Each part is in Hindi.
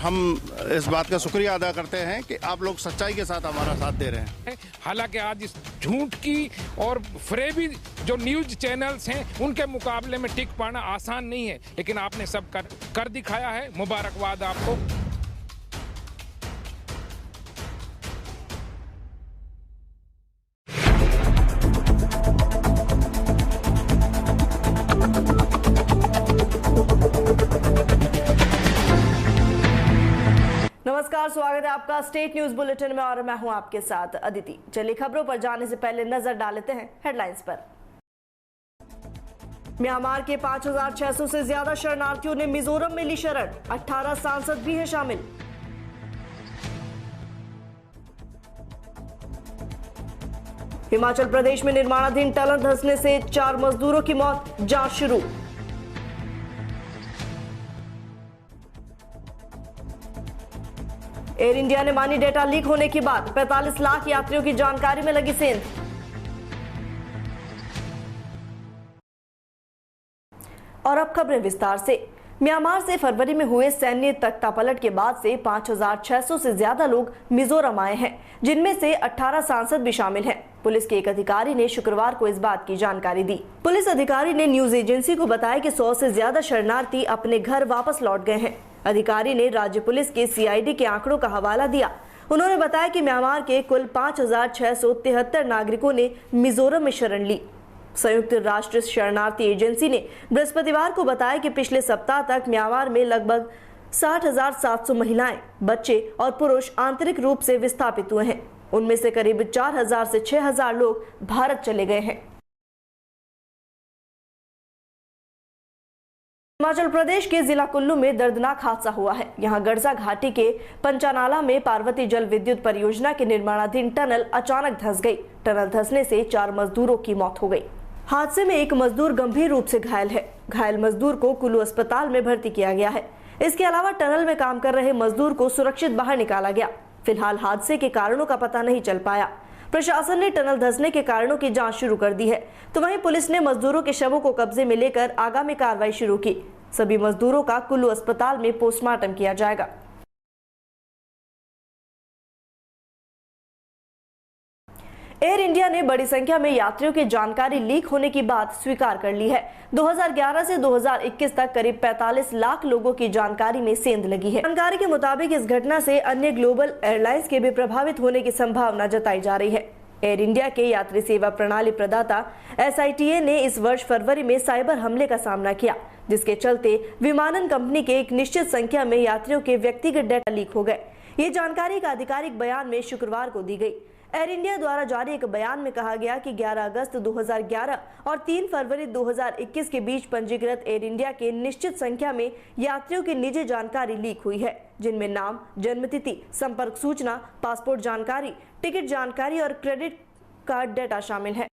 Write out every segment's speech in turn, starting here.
हम इस बात का शुक्रिया अदा करते हैं कि आप लोग सच्चाई के साथ हमारा साथ दे रहे हैं। हालांकि आज इस झूठ की और फरेबी जो न्यूज चैनल्स हैं उनके मुकाबले में टिक पाना आसान नहीं है, लेकिन आपने सब कर दिखाया है। मुबारकबाद आपको। नमस्कार, स्वागत है आपका स्टेट न्यूज बुलेटिन में और मैं हूं आपके साथ अदिति। चलिए खबरों पर जाने से पहले नजर डाल लेते हैं हेडलाइंस पर। म्यांमार के 5,600 से ज्यादा शरणार्थियों ने मिजोरम में ली शरण, 18 सांसद भी हैं शामिल। हिमाचल प्रदेश में निर्माणाधीन टनल धंसने से 4 मजदूरों की मौत, जांच शुरू। एयर इंडिया ने मानी डेटा लीक होने की बात, 45 लाख यात्रियों की जानकारी में लगी सेंध। और अब खबरें विस्तार से। म्यांमार से फरवरी में हुए सैन्य तख्तापलट के बाद से 5,600 से ज्यादा लोग मिजोरम आए हैं, जिनमें से 18 सांसद भी शामिल हैं। पुलिस के एक अधिकारी ने शुक्रवार को इस बात की जानकारी दी। पुलिस अधिकारी ने न्यूज एजेंसी को बताया कि 100 से ज्यादा शरणार्थी अपने घर वापस लौट गए हैं। अधिकारी ने राज्य पुलिस के CID के आंकड़ों का हवाला दिया। उन्होंने बताया कि म्यांमार के कुल 5,673 नागरिकों ने मिजोरम में शरण ली। संयुक्त राष्ट्र शरणार्थी एजेंसी ने बृहस्पतिवार को बताया कि पिछले सप्ताह तक म्यांमार में लगभग 60,700 महिलाएं, बच्चे और पुरुष आंतरिक रूप से विस्थापित हुए हैं। उनमें से करीब 4,000 से 6,000 लोग भारत चले गए हैं। हिमाचल प्रदेश के जिला कुल्लू में दर्दनाक हादसा हुआ है। यहां गड़सा घाटी के पंचानाला में पार्वती जल विद्युत परियोजना के निर्माणाधीन टनल अचानक धंस गई। टनल धंसने से 4 मजदूरों की मौत हो गई। हादसे में एक मजदूर गंभीर रूप से घायल है। घायल मजदूर को कुल्लू अस्पताल में भर्ती किया गया है। इसके अलावा टनल में काम कर रहे मजदूर को सुरक्षित बाहर निकाला गया। फिलहाल हादसे के कारणों का पता नहीं चल पाया। प्रशासन ने टनल धंसने के कारणों की जांच शुरू कर दी है, तो वहीं पुलिस ने मजदूरों के शवों को कब्जे में लेकर आगामी कार्रवाई शुरू की। सभी मजदूरों का कुल्लू अस्पताल में पोस्टमार्टम किया जाएगा। एयर इंडिया ने बड़ी संख्या में यात्रियों की जानकारी लीक होने की बात स्वीकार कर ली है। 2011 से 2021 तक करीब 45 लाख लोगों की जानकारी में सेंध लगी है। जानकारी के मुताबिक इस घटना से अन्य ग्लोबल एयरलाइंस के भी प्रभावित होने की संभावना जताई जा रही है। एयर इंडिया के यात्री सेवा प्रणाली प्रदाता SITA ने इस वर्ष फरवरी में साइबर हमले का सामना किया, जिसके चलते विमानन कंपनी के एक निश्चित संख्या में यात्रियों के व्यक्तिगत डेटा लीक हो गए। ये जानकारी एक आधिकारिक बयान में शुक्रवार को दी गई। एयर इंडिया द्वारा जारी एक बयान में कहा गया कि 11 अगस्त 2011 और 3 फरवरी 2021 के बीच पंजीकृत एयर इंडिया के निश्चित संख्या में यात्रियों की निजी जानकारी लीक हुई है, जिनमें नाम, जन्मतिथि, संपर्क सूचना, पासपोर्ट जानकारी, टिकट जानकारी और क्रेडिट कार्ड डेटा शामिल है।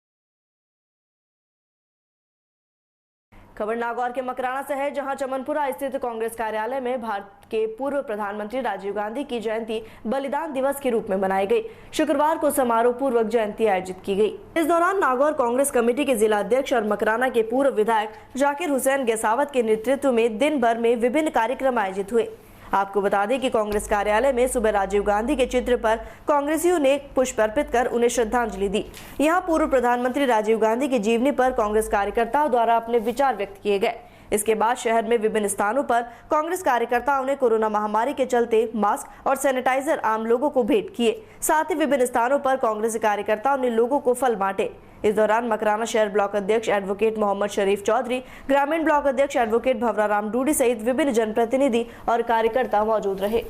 खबर नागौर के मकराना से है, जहां चमनपुरा स्थित कांग्रेस कार्यालय में भारत के पूर्व प्रधानमंत्री राजीव गांधी की जयंती बलिदान दिवस के रूप में मनाई गई। शुक्रवार को समारोह पूर्वक जयंती आयोजित की गई। इस दौरान नागौर कांग्रेस कमेटी के जिला अध्यक्ष और मकराना के पूर्व विधायक जाकिर हुसैन गेसावत के नेतृत्व में दिन भर में विभिन्न कार्यक्रम आयोजित हुए। आपको बता दें कि कांग्रेस कार्यालय में सुबह राजीव गांधी के चित्र पर कांग्रेसियों ने पुष्प अर्पित कर उन्हें श्रद्धांजलि दी। यहां पूर्व प्रधानमंत्री राजीव गांधी की जीवनी पर कांग्रेस कार्यकर्ताओं द्वारा अपने विचार व्यक्त किए गए। इसके बाद शहर में विभिन्न स्थानों पर कांग्रेस कार्यकर्ताओं ने कोरोना महामारी के चलते मास्क और सैनिटाइजर आम लोगों को भेंट किए। साथ ही विभिन्न स्थानों पर कांग्रेस कार्यकर्ताओं ने लोगों को फल बांटे। इस दौरान मकराना शहर ब्लॉक अध्यक्ष एडवोकेट मोहम्मद शरीफ चौधरी, ग्रामीण ब्लॉक अध्यक्ष एडवोकेट भवराराम डूडी सहित विभिन्न जनप्रतिनिधि और कार्यकर्ता मौजूद रहे।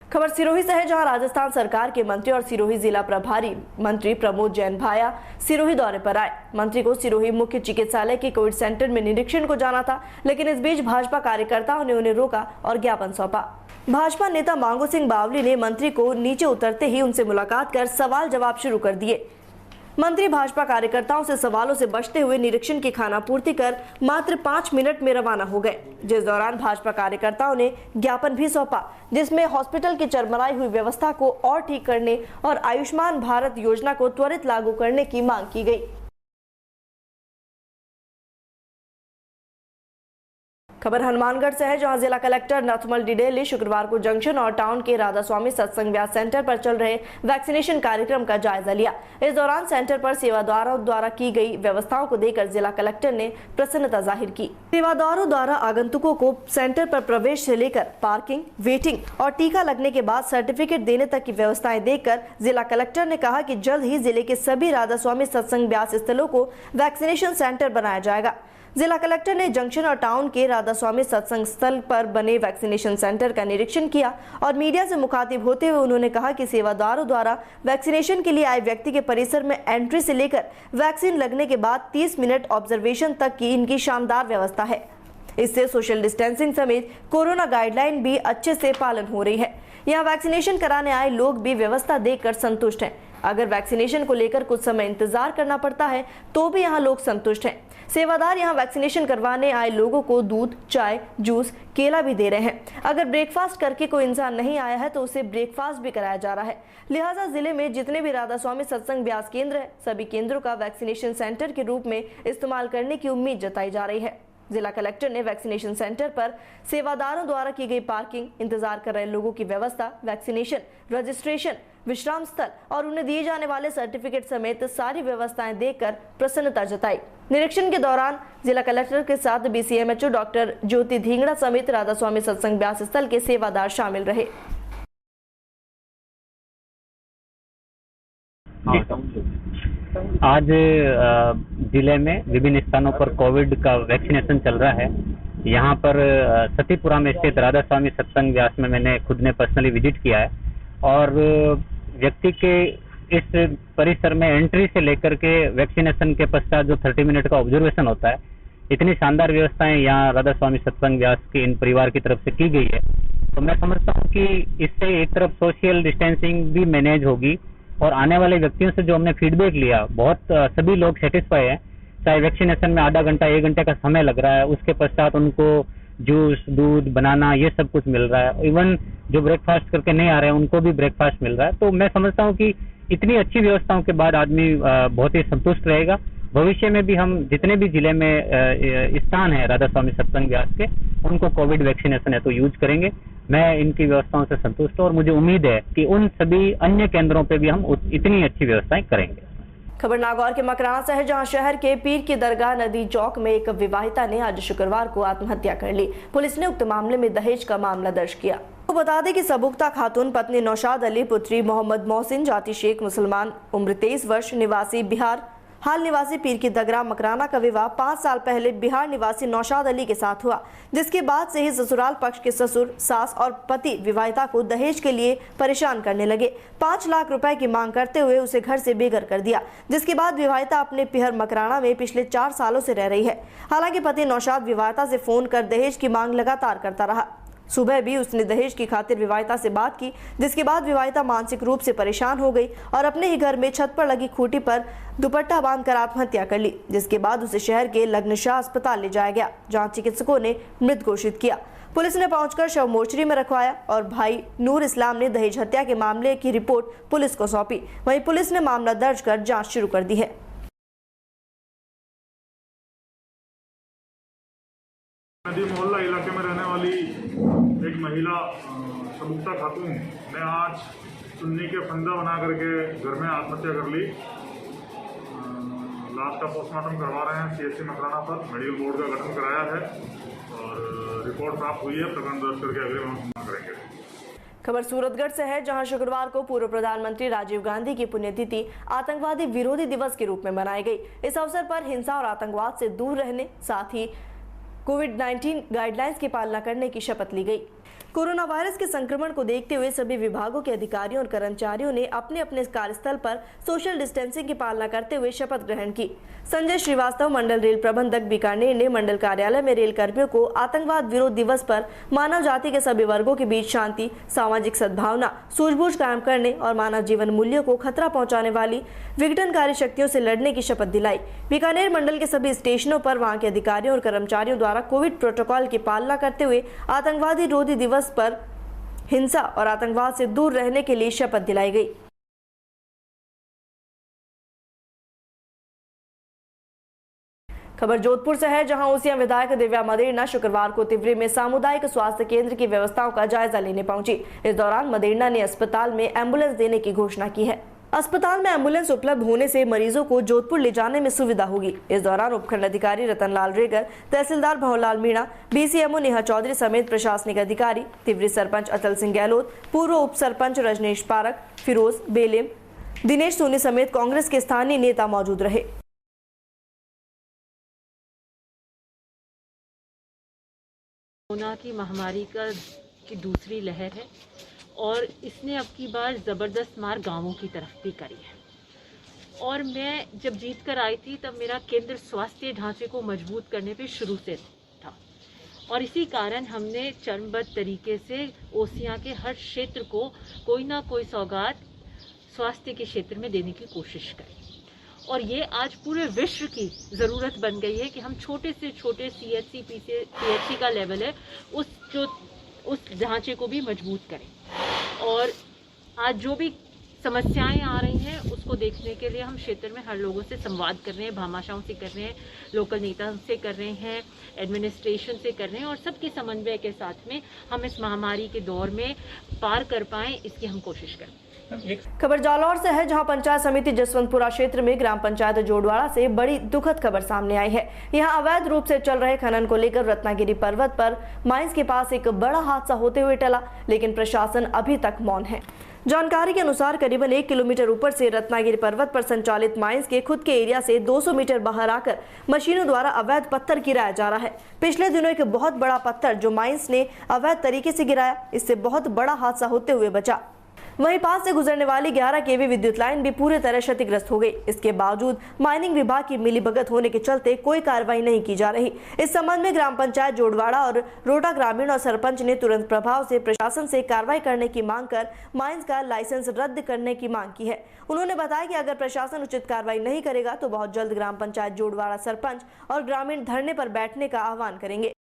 खबर सिरोही से है, जहां राजस्थान सरकार के मंत्री और सिरोही जिला प्रभारी मंत्री प्रमोद जैन भाया सिरोही दौरे पर आए। मंत्री को सिरोही मुख्य चिकित्सालय के कोविड सेंटर में निरीक्षण को जाना था, लेकिन इस बीच भाजपा कार्यकर्ताओं ने उन्हें रोका और ज्ञापन सौंपा। भाजपा नेता मांगो सिंह बावली ने मंत्री को नीचे उतरते ही उनसे मुलाकात कर सवाल जवाब शुरू कर दिए। मंत्री भाजपा कार्यकर्ताओं से सवालों से बचते हुए निरीक्षण की खानापूर्ति कर मात्र 5 मिनट में रवाना हो गए, जिस दौरान भाजपा कार्यकर्ताओं ने ज्ञापन भी सौंपा, जिसमें हॉस्पिटल की चरमराई हुई व्यवस्था को और ठीक करने और आयुष्मान भारत योजना को त्वरित लागू करने की मांग की गई। खबर हनुमानगढ़ से है, जहां जिला कलेक्टर नथमल डिडेल शुक्रवार को जंक्शन और टाउन के राधा स्वामी सत्संग व्यास सेंटर पर चल रहे वैक्सीनेशन कार्यक्रम का जायजा लिया। इस दौरान सेंटर पर सेवादारों द्वारा की गई व्यवस्थाओं को देखकर जिला कलेक्टर ने प्रसन्नता जाहिर की। सेवादारों द्वारा आगंतुकों को सेंटर पर प्रवेश से लेकर पार्किंग, वेटिंग और टीका लगने के बाद सर्टिफिकेट देने तक की व्यवस्थाएं देखकर जिला कलेक्टर ने कहा कि जल्द ही जिले के सभी राधा स्वामी सत्संग व्यास स्थलों को वैक्सीनेशन सेंटर बनाया जाएगा। जिला कलेक्टर ने जंक्शन और टाउन के राधा स्वामी सत्संग स्थल पर बने वैक्सीनेशन सेंटर का निरीक्षण किया और मीडिया से मुखातिब होते हुए उन्होंने कहा कि सेवादारों द्वारा वैक्सीनेशन के लिए आए व्यक्ति के परिसर में एंट्री से लेकर वैक्सीन लगने के बाद 30 मिनट ऑब्जर्वेशन तक की इनकी शानदार व्यवस्था है। इससे सोशल डिस्टेंसिंग समेत कोरोना गाइडलाइन भी अच्छे से पालन हो रही है। यहाँ वैक्सीनेशन कराने आए लोग भी व्यवस्था देखकर संतुष्ट हैं। अगर वैक्सीनेशन को लेकर कुछ समय इंतजार करना पड़ता है तो भी यहाँ लोग संतुष्ट हैं। सेवादार यहाँ वैक्सीनेशन करवाने आए लोगों को दूध, चाय, जूस, केला भी दे रहे हैं। अगर ब्रेकफास्ट करके कोई इंसान नहीं आया है तो उसे ब्रेकफास्ट भी कराया जा रहा है। लिहाजा जिले में जितने भी राधा स्वामी सत्संग व्यास केंद्र है, सभी केंद्रों का वैक्सीनेशन सेंटर के रूप में इस्तेमाल करने की उम्मीद जताई जा रही है। जिला कलेक्टर ने वैक्सीनेशन सेंटर पर सेवादारों द्वारा की गई पार्किंग, इंतजार कर रहे लोगों की व्यवस्था, वैक्सीनेशन, रजिस्ट्रेशन, विश्राम स्थल और उन्हें दिए जाने वाले सर्टिफिकेट समेत सारी व्यवस्थाएं देखकर प्रसन्नता जताई। निरीक्षण के दौरान जिला कलेक्टर के साथ BCMHO डॉक्टर ज्योति धींगड़ा समेत राधा स्वामी सत्संग व्यास स्थल के सेवादार शामिल रहे। आज जिले में विभिन्न स्थानों पर कोविड का वैक्सीनेशन चल रहा है। यहाँ पर सतीपुरा में स्थित राधा स्वामी सत्संग व्यास में मैंने खुद ने पर्सनली विजिट किया है और व्यक्ति के इस परिसर में एंट्री से लेकर के वैक्सीनेशन के पश्चात जो 30 मिनट का ऑब्जर्वेशन होता है, इतनी शानदार व्यवस्थाएं यहाँ राधा स्वामी सत्संग व्यास के इन परिवार की तरफ से की गई है। तो मैं समझता हूँ कि इससे एक तरफ सोशल डिस्टेंसिंग भी मैनेज होगी और आने वाले व्यक्तियों से जो हमने फीडबैक लिया, बहुत सभी लोग सेटिस्फाई है। चाहे वैक्सीनेशन में आधा घंटा 1 घंटे का समय लग रहा है, उसके पश्चात उनको जूस, दूध, बनाना ये सब कुछ मिल रहा है। इवन जो ब्रेकफास्ट करके नहीं आ रहे हैं उनको भी ब्रेकफास्ट मिल रहा है। तो मैं समझता हूँ कि इतनी अच्छी व्यवस्थाओं के बाद आदमी बहुत ही संतुष्ट रहेगा। भविष्य में भी हम जितने भी जिले में स्थान है राधा स्वामी सत्संग व्यास के, उनको कोविड वैक्सीनेशन है तो यूज करेंगे। मैं इनकी व्यवस्थाओं से संतुष्ट हूँ और मुझे उम्मीद है कि उन सभी अन्य केंद्रों पे भी हम इतनी अच्छी व्यवस्थाएं करेंगे। खबर नागौर के मकराना से है, जहां शहर के पीर की दरगाह नदी चौक में एक विवाहिता ने आज शुक्रवार को आत्महत्या कर ली। पुलिस ने उक्त मामले में दहेज का मामला दर्ज किया। तो बता दें कि सबुख्ता खातून पत्नी नौशाद अली, पुत्री मोहम्मद मोहसिन, जाति शेख, मुसलमान, उम्र 23 वर्ष, निवासी बिहार, हाल निवासी पीर की दरगाह मकराना का विवाह 5 साल पहले बिहार निवासी नौशाद अली के साथ हुआ, जिसके बाद से ही ससुराल पक्ष के ससुर, सास और पति विवाहिता को दहेज के लिए परेशान करने लगे। 5 लाख रुपए की मांग करते हुए उसे घर से बेघर कर दिया, जिसके बाद विवाहिता अपने पिहर मकराना में पिछले 4 सालों से रह रही है। हालांकि पति नौशाद विवाहिता से फोन कर दहेज की मांग लगातार करता रहा। सुबह भी उसने दहेज की खातिर विवाहिता से बात की, जिसके बाद विवाहिता मानसिक रूप से परेशान हो गई और अपने ही घर में छत पर लगी खूंटी पर दुपट्टा बांधकर आत्महत्या कर ली, जिसके बाद उसे शहर के लग्नशाह अस्पताल ले जाया गया, जहां चिकित्सकों ने मृत घोषित किया। पुलिस ने पहुंचकर शव मोर्चरी में रखवाया और भाई नूर इस्लाम ने दहेज हत्या के मामले की रिपोर्ट पुलिस को सौंपी। वहीं पुलिस ने मामला दर्ज कर जाँच शुरू कर दी है। नदी मोहल्ला इलाके में रहने वाली एक महिला सबुख्ता खातून ने आज चुन्नी के फंदा बना करके घर में आत्महत्या कर ली। लाश का पोस्टमार्टम करवा रहे हैं CHC मकराना पर। मेडिकल बोर्ड का गठन कराया है और रिपोर्ट प्राप्त हुई है। प्रकरण दर्ज करके अगले मामला करेंगे। खबर सूरतगढ़ से है, जहां शुक्रवार को पूर्व प्रधानमंत्री राजीव गांधी की पुण्यतिथि आतंकवादी विरोधी दिवस के रूप में मनाई गई। इस अवसर पर हिंसा और आतंकवाद से दूर रहने, साथ ही कोविड-19 गाइडलाइंस की पालना करने की शपथ ली गई। कोरोना वायरस के संक्रमण को देखते हुए सभी विभागों के अधिकारियों और कर्मचारियों ने अपने अपने कार्यस्थल पर सोशल डिस्टेंसिंग की पालना करते हुए शपथ ग्रहण की। संजय श्रीवास्तव, मंडल रेल प्रबंधक, बीकानेर ने मंडल कार्यालय में रेल कर्मियों को आतंकवाद विरोध दिवस पर मानव जाति के सभी वर्गों के बीच शांति, सामाजिक सद्भावना, सूझबूझ कायम करने और मानव जीवन मूल्यों को खतरा पहुंचाने वाली विघटनकारी शक्तियों से लड़ने की शपथ दिलाई। बीकानेर मंडल के सभी स्टेशनों पर वहां के अधिकारियों और कर्मचारियों द्वारा कोविड प्रोटोकॉल की पालना करते हुए आतंकवादी विरोधी दिवस पर हिंसा और आतंकवाद से दूर रहने के लिए शपथ दिलाई गई। खबर खबर जोधपुर से है, जहां ओसियां विधायक दिव्या मदेरणा शुक्रवार को तिवरी में सामुदायिक स्वास्थ्य केंद्र की व्यवस्थाओं का जायजा लेने पहुंची। इस दौरान मदेरणा ने अस्पताल में एम्बुलेंस देने की घोषणा की है। अस्पताल में एम्बुलेंस उपलब्ध होने से मरीजों को जोधपुर ले जाने में सुविधा होगी। इस दौरान उपखंड अधिकारी रतनलाल रेगर, तहसीलदार भंवरलाल मीणा, बीसीएमओ नेहा चौधरी समेत प्रशासनिक अधिकारी, तिवरी सरपंच अचल सिंह गहलोत, पूर्व उप सरपंच रजनीश पारक, फिरोज बेलेम, दिनेश सोनी समेत कांग्रेस के स्थानीय नेता मौजूद रहे। कोरोना की महामारी की दूसरी लहर है और इसने अब की बार ज़बरदस्त मार गांवों की तरफ भी करी है। और मैं जब जीत कर आई थी तब मेरा केंद्र स्वास्थ्य ढांचे को मजबूत करने पे शुरू से था और इसी कारण हमने चरणबद्ध तरीके से ओसियां के हर क्षेत्र को कोई ना कोई सौगात स्वास्थ्य के क्षेत्र में देने की कोशिश करी। और ये आज पूरे विश्व की ज़रूरत बन गई है कि हम छोटे से छोटे CHC PHC का लेवल है उस ढांचे को भी मजबूत करें। और आज जो भी समस्याएं आ रही हैं उसको देखने के लिए हम क्षेत्र में हर लोगों से संवाद कर रहे हैं, भामाशाहों से कर रहे हैं, लोकल नेताओं से कर रहे हैं, एडमिनिस्ट्रेशन से कर रहे हैं और सबके समन्वय के साथ में हम इस महामारी के दौर में पार कर पाएं, इसकी हम कोशिश करें। खबर जालौर से है, जहां पंचायत समिति जसवंतपुरा क्षेत्र में ग्राम पंचायत जोड़वाड़ा से बड़ी दुखद खबर सामने आई है। यहां अवैध रूप से चल रहे खनन को लेकर रत्नागिरी पर्वत पर माइंस के पास एक बड़ा हादसा होते हुए टला, लेकिन प्रशासन अभी तक मौन है। जानकारी के अनुसार करीबन 1 किलोमीटर ऊपर से रत्नागिरी पर्वत पर संचालित माइंस के खुद के एरिया से 200 मीटर बाहर आकर मशीनों द्वारा अवैध पत्थर गिराया जा रहा है। पिछले दिनों एक बहुत बड़ा पत्थर जो माइंस ने अवैध तरीके से गिराया, इससे बहुत बड़ा हादसा होते हुए बचा। वहीं पास से गुजरने वाली 11 kV विद्युत लाइन भी पूरी तरह क्षतिग्रस्त हो गई। इसके बावजूद माइनिंग विभाग की मिलीभगत होने के चलते कोई कार्रवाई नहीं की जा रही। इस संबंध में ग्राम पंचायत जोड़वाड़ा और रोटा ग्रामीण और सरपंच ने तुरंत प्रभाव से प्रशासन से कार्रवाई करने की मांग कर माइंस का लाइसेंस रद्द करने की मांग की है। उन्होंने बताया कि अगर प्रशासन उचित कार्रवाई नहीं करेगा तो बहुत जल्द ग्राम पंचायत जोड़वाड़ा सरपंच और ग्रामीण धरने पर बैठने का आह्वान करेंगे।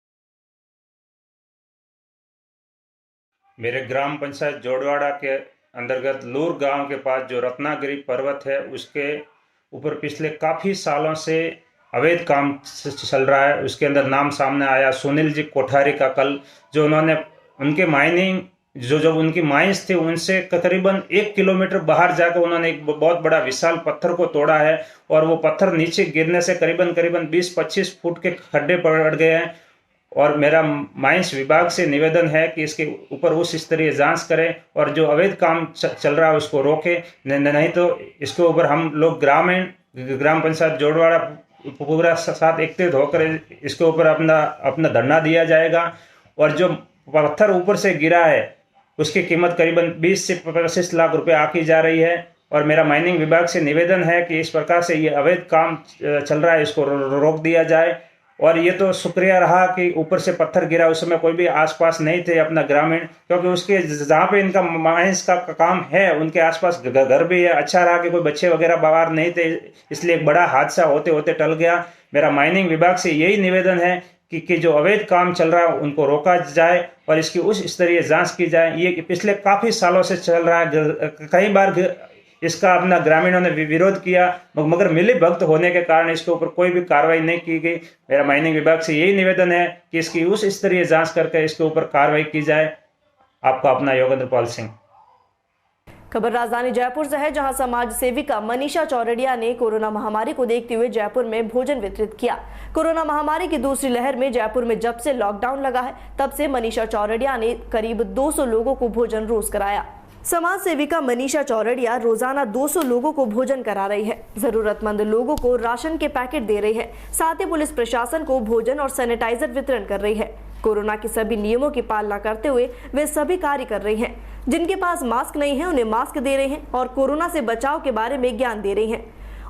मेरे ग्राम पंचायत जोड़वाड़ा के अंतर्गत लूर गांव के पास जो रत्नागिरी पर्वत है उसके ऊपर पिछले काफ़ी सालों से अवैध काम चल रहा है। उसके अंदर नाम सामने आया सुनील जी कोठारी का कल, जो उन्होंने उनके माइनिंग जो उनकी माइंस थी उनसे तकरीबन 1 किलोमीटर बाहर जाकर उन्होंने एक बहुत बड़ा विशाल पत्थर को तोड़ा है और वो पत्थर नीचे गिरने से करीबन 20-25 फुट के खड्डे पड़ गए हैं। और मेरा माइंस विभाग से निवेदन है कि इसके ऊपर उस स्तरीय जांच करें और जो अवैध काम चल रहा है उसको रोके, नहीं तो इसके ऊपर हम लोग ग्राम पंचायत जोड़वाड़ा पूरा साथ एकत्रित होकर इसके ऊपर अपना धरना दिया जाएगा। और जो पत्थर ऊपर से गिरा है उसकी कीमत करीबन 20 से 25 लाख रुपए आकी जा रही है। और मेरा माइनिंग विभाग से निवेदन है कि इस प्रकार से ये अवैध काम चल रहा है, इसको रोक दिया जाए। और ये तो शुक्रिया रहा कि ऊपर से पत्थर गिरा, उस समय कोई भी आसपास नहीं थे अपना ग्रामीण, क्योंकि उसके जहाँ पे इनका माइंस का काम है उनके आसपास घर भी है। अच्छा रहा कि कोई बच्चे वगैरह बाहर नहीं थे, इसलिए एक बड़ा हादसा होते होते टल गया। मेरा माइनिंग विभाग से यही निवेदन है कि जो अवैध काम चल रहा है उनको रोका जाए और इसकी उस स्तरीय जांच की जाए। ये पिछले काफ़ी सालों से चल रहा है, कई बार इसका अपना ग्रामीणों ने विरोध किया, मगर मिलीभगत होने के कारण इसके ऊपर कोई भी कार्रवाई नहीं की गई। मेरा माइनिंग विभाग से यही निवेदन है कि इसकी उस स्तरीय जांच करके इसके ऊपर कार्रवाई की जाए। आपका अपना योगेंद्र पाल सिंह। खबर राजधानी जयपुर से है, जहां समाज सेविका मनीषा चौरड़िया ने कोरोना महामारी को देखते हुए जयपुर में भोजन वितरित किया। कोरोना महामारी की दूसरी लहर में जयपुर में जब से लॉकडाउन लगा है तब से मनीषा चौरड़िया ने करीब 200 लोगों को भोजन रोज कराया। समाज सेविका मनीषा चौरड़िया रोजाना 200 लोगों को भोजन करा रही है, जरूरतमंद लोगों को राशन के पैकेट दे रही है, साथ ही पुलिस प्रशासन को भोजन और सैनिटाइजर वितरण कर रही है। कोरोना के सभी नियमों की पालना करते हुए वे सभी कार्य कर रही हैं। जिनके पास मास्क नहीं है उन्हें मास्क दे रहे हैं और कोरोना से बचाव के बारे में ज्ञान दे रही हैं।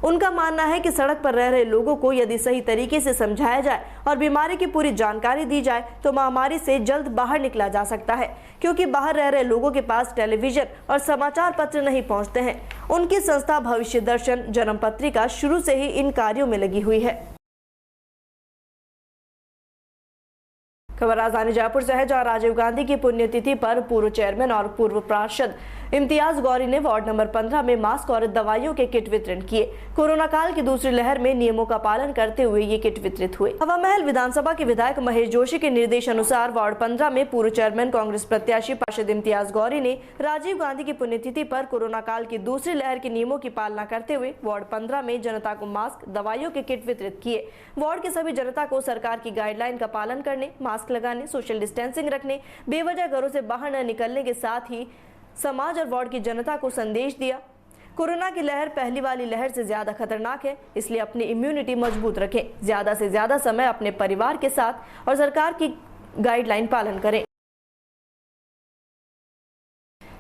उनका मानना है कि सड़क पर रह रहे लोगों को यदि सही तरीके से समझाया जाए और बीमारी की पूरी जानकारी दी जाए तो महामारी से जल्द बाहर निकला जा सकता है, क्योंकि बाहर रह रहे लोगों के पास टेलीविजन और समाचार पत्र नहीं पहुंचते हैं। उनकी संस्था भविष्य दर्शन जन्म पत्रिका शुरू से ही इन कार्यों में लगी हुई है। खबर राजधानी जयपुर से है, जहां राजीव गांधी की पुण्यतिथि पर पूर्व चेयरमैन और पूर्व पार्षद इम्तियाज गौरी ने वार्ड नंबर 15 में मास्क और दवाइयों के किट वितरण किए। कोरोना काल की दूसरी लहर में नियमों का पालन करते हुए ये किट वितरित हुए। हवा महल विधानसभा के विधायक महेश जोशी के निर्देश अनुसार वार्ड 15 में पूर्व चेयरमैन कांग्रेस प्रत्याशी पार्षद इम्तियाज गौरी ने राजीव गांधी की पुण्यतिथि पर कोरोना काल की दूसरी लहर के नियमों की पालना करते हुए वार्ड 15 में जनता को मास्क, दवाइयों के किट वितरित किए। वार्ड के सभी जनता को सरकार की गाइडलाइन का पालन करने, मास्क लगाने, सोशल डिस्टेंसिंग रखने, बेवजह घरों से बाहर न निकलने के साथ ही समाज और वार्ड की जनता को संदेश दिया। कोरोना की लहर पहली वाली लहर से ज्यादा खतरनाक है, इसलिए अपनी इम्यूनिटी मजबूत रखें, ज्यादा से ज्यादा समय अपने परिवार के साथ और सरकार की गाइडलाइन पालन करें।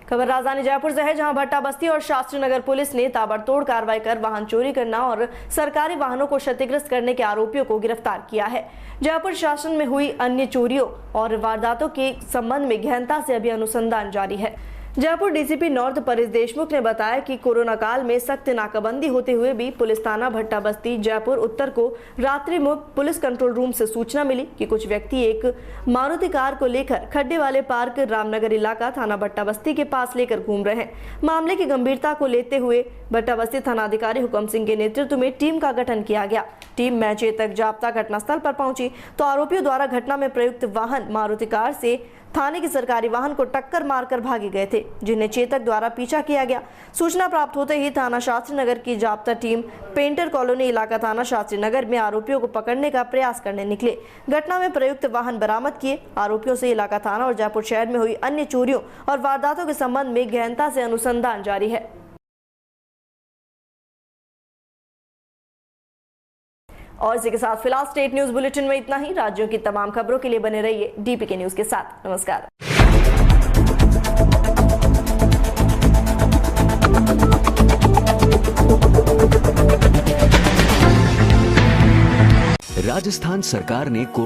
खबर राजधानी जयपुर से है, जहां भट्टा बस्ती और शास्त्री नगर पुलिस ने ताबड़तोड़ कार्रवाई कर वाहन चोरी करना और सरकारी वाहनों को क्षतिग्रस्त करने के आरोपियों को गिरफ्तार किया है। जयपुर शासन में हुई अन्य चोरियों और वारदातों के संबंध में गहनता से अभी अनुसंधान जारी है। जयपुर डीसीपी नॉर्थ परेश देशमुख ने बताया कि कोरोना काल में सख्त नाकाबंदी होते हुए भी पुलिस थाना भट्टा बस्ती जयपुर उत्तर को रात्रि में पुलिस कंट्रोल रूम से सूचना मिली कि कुछ व्यक्ति एक मारुति कार को लेकर खड्डे वाले पार्क रामनगर इलाका थाना भट्टा बस्ती के पास लेकर घूम रहे हैं। मामले की गंभीरता को लेते हुए भट्टा बस्ती थानाधिकारी हुक्म सिंह के नेतृत्व में टीम का गठन किया गया। टीम में चेतक जाप्ता घटनास्थल पर पहुंची तो आरोपियों द्वारा घटना में प्रयुक्त वाहन मारुति कार से थाने की सरकारी वाहन को टक्कर मारकर भागे गए थे, जिन्हें चेतक द्वारा पीछा किया गया। सूचना प्राप्त होते ही थाना शास्त्री नगर की जाप्ता टीम पेंटर कॉलोनी इलाका थाना शास्त्री नगर में आरोपियों को पकड़ने का प्रयास करने निकले। घटना में प्रयुक्त वाहन बरामद किए। आरोपियों से इलाका थाना और जयपुर शहर में हुई अन्य चोरियों और वारदातों के संबंध में गहनता से अनुसंधान जारी है। और इसी के साथ फिलहाल स्टेट न्यूज बुलेटिन में इतना ही। राज्यों की तमाम खबरों के लिए बने रहिए डीपीके न्यूज के साथ। नमस्कार। राजस्थान सरकार ने कोरोना